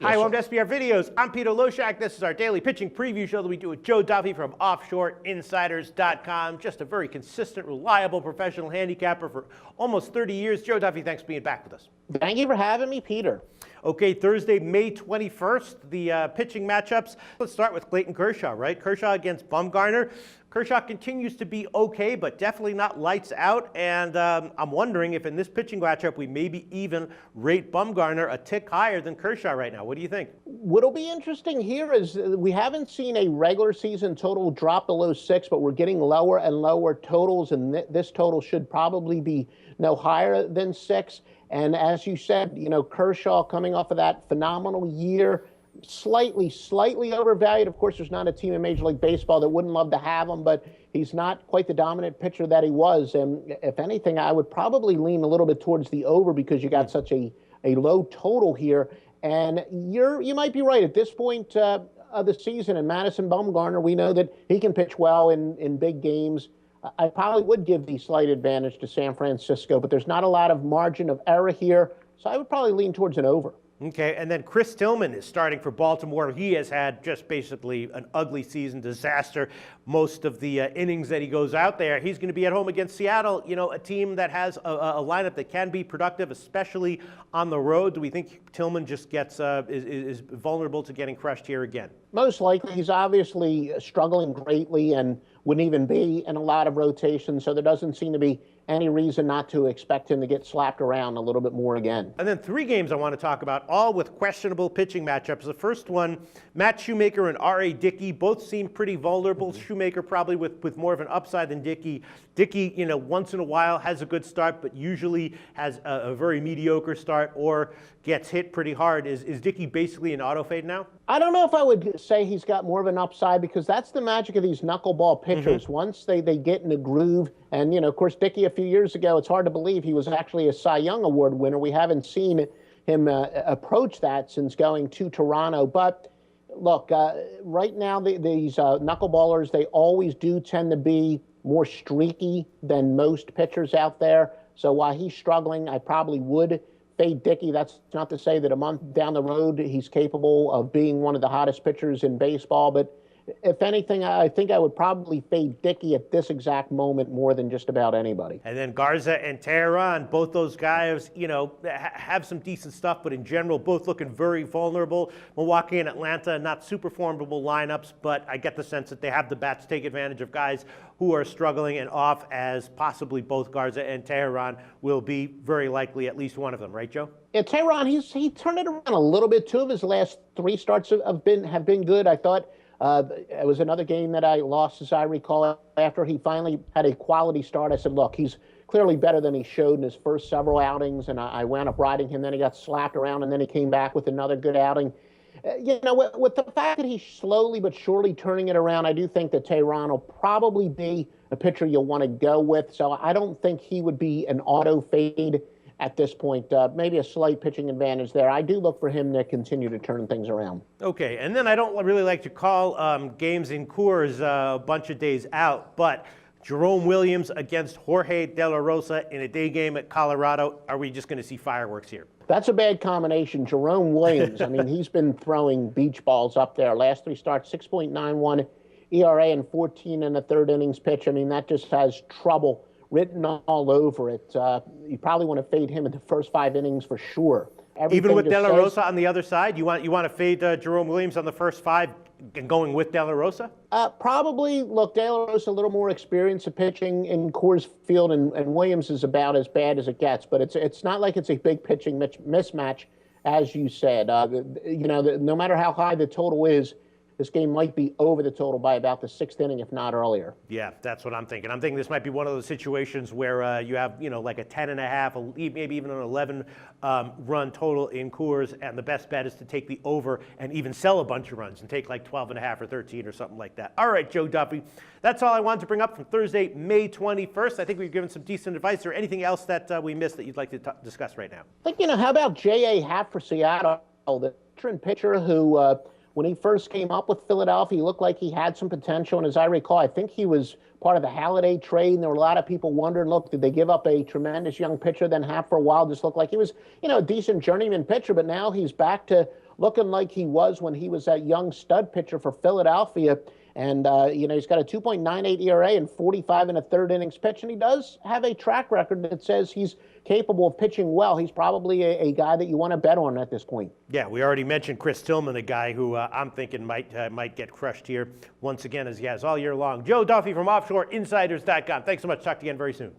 Hi, Yes, welcome sir. to SBR Videos. I'm Peter Loshak. This is our daily pitching preview show that we do with Joe Duffy from OffshoreInsiders.com. Just a very consistent, reliable professional handicapper for almost 30 years. Joe Duffy, thanks for being back with us. Thank you for having me, Peter. Okay, Thursday, May 21st, the pitching matchups. Let's start with Clayton Kershaw, right? Kershaw against Bumgarner. Kershaw continues to be okay, but definitely not lights out. And I'm wondering if in this pitching matchup we maybe even rate Bumgarner a tick higher than Kershaw right now. What do you think? What'll be interesting here is we haven't seen a regular season total drop below 6, but we're getting lower and lower totals, and this total should probably be no higher than 6. And as you said, Kershaw coming off of that phenomenal year, slightly overvalued. Of course, there's not a team in Major League Baseball that wouldn't love to have him, but he's not quite the dominant pitcher that he was. And if anything, I would probably lean a little bit towards the over because you got such a low total here. And you might be right. At this point of the season, and Madison Bumgarner, we know that he can pitch well in big games. I probably would give the slight advantage to San Francisco, but there's not a lot of margin of error here, so I would probably lean towards an over. Okay, and then Chris Tillman is starting for Baltimore. He has had just basically an ugly season, disaster. Most of the innings that he goes out there, he's going to be at home against Seattle, a team that has a lineup that can be productive, especially on the road. Do we think Tillman just gets is vulnerable to getting crushed here again? Most likely. He's obviously struggling greatly and wouldn't even be in a lot of rotations, so there doesn't seem to be any reason not to expect him to get slapped around a little bit more again. And then 3 games I want to talk about, all with questionable pitching matchups. The first one, Matt Shoemaker and R.A. Dickey, both seem pretty vulnerable. Shoemaker probably with more of an upside than Dickey. Dickey, once in a while has a good start, but usually has a very mediocre start or gets hit pretty hard. Is Dickey basically an auto fade now? I don't know if I would say he's got more of an upside because that's the magic of these knuckleball pitchers. Once they get in a groove, and, of course, Dickey a few years ago, it's hard to believe he was actually a Cy Young Award winner. We haven't seen him approach that since going to Toronto. But, look, right now these knuckleballers, they always do tend to be more streaky than most pitchers out there. So while he's struggling, I probably would fade Dickey. That's not to say that a month down the road he's capable of being one of the hottest pitchers in baseball, but if anything, I think I would probably fade Dickey at this exact moment more than just about anybody. And then Garza and Tehran, both those guys, have some decent stuff, but in general, both looking very vulnerable. Milwaukee and Atlanta, not super formidable lineups, but I get the sense that they have the bats to take advantage of guys who are struggling and off, as possibly both Garza and Tehran will be very likely at least one of them, right, Joe? Yeah, Tehran, he turned it around a little bit. 2 of his last 3 starts have been good. I thought it was another game that I lost, as I recall, after he finally had a quality start. I said, look, he's clearly better than he showed in his first several outings, and I wound up riding him. Then he got slapped around, and then he came back with another good outing. With the fact that he's slowly but surely turning it around, I do think that Tehran will probably be a pitcher you'll want to go with. So I don't think he would be an auto fade at this point. Maybe a slight pitching advantage there. I do look for him to continue to turn things around. Okay, and then I don't really like to call games in Coors a bunch of days out, but Jerome Williams against Jorge De La Rosa in a day game at Colorado. Are we just going to see fireworks here? That's a bad combination. Jerome Williams, I mean, he's been throwing beach balls up there. Last 3 starts, 6.91 ERA and 14 in the 3rd innings pitch. I mean, that just has trouble written all over it. You probably want to fade him in the first 5 innings for sure. Even with De La Rosa on the other side, you want to fade Jerome Williams on the first 5 and going with De La Rosa? Probably. Look, De La Rosa a little more experience of pitching in Coors Field, and Williams is about as bad as it gets. But it's not like it's a big pitching mismatch, as you said. No matter how high the total is, this game might be over the total by about the 6th inning, if not earlier. Yeah, that's what I'm thinking. I'm thinking this might be one of those situations where you have, like a 10.5, maybe even an 11 run total in Coors, and the best bet is to take the over and even sell a bunch of runs and take like 12.5 or 13 or something like that. All right, Joe Duffy, that's all I wanted to bring up from Thursday, May 21st. I think we've given some decent advice. Is there anything else that we missed that you'd like to discuss right now? I think, how about J.A. Happ for Seattle, the veteran pitcher who when he first came up with Philadelphia, he looked like he had some potential. And as I recall, I think he was part of the Halladay trade. And there were a lot of people wondering, look, did they give up a tremendous young pitcher? Then Happ for a while just looked like he was, a decent journeyman pitcher. But now he's back to looking like he was when he was that young stud pitcher for Philadelphia. And, he's got a 2.98 ERA and 45 and a third innings pitch. And he does have a track record that says he's capable of pitching well. He's probably a guy that you want to bet on at this point. Yeah, we already mentioned Chris Tillman, a guy who I'm thinking might get crushed here once again, as he has all year long. Joe Duffy from OffshoreInsiders.com. Thanks so much. Talk to you again very soon.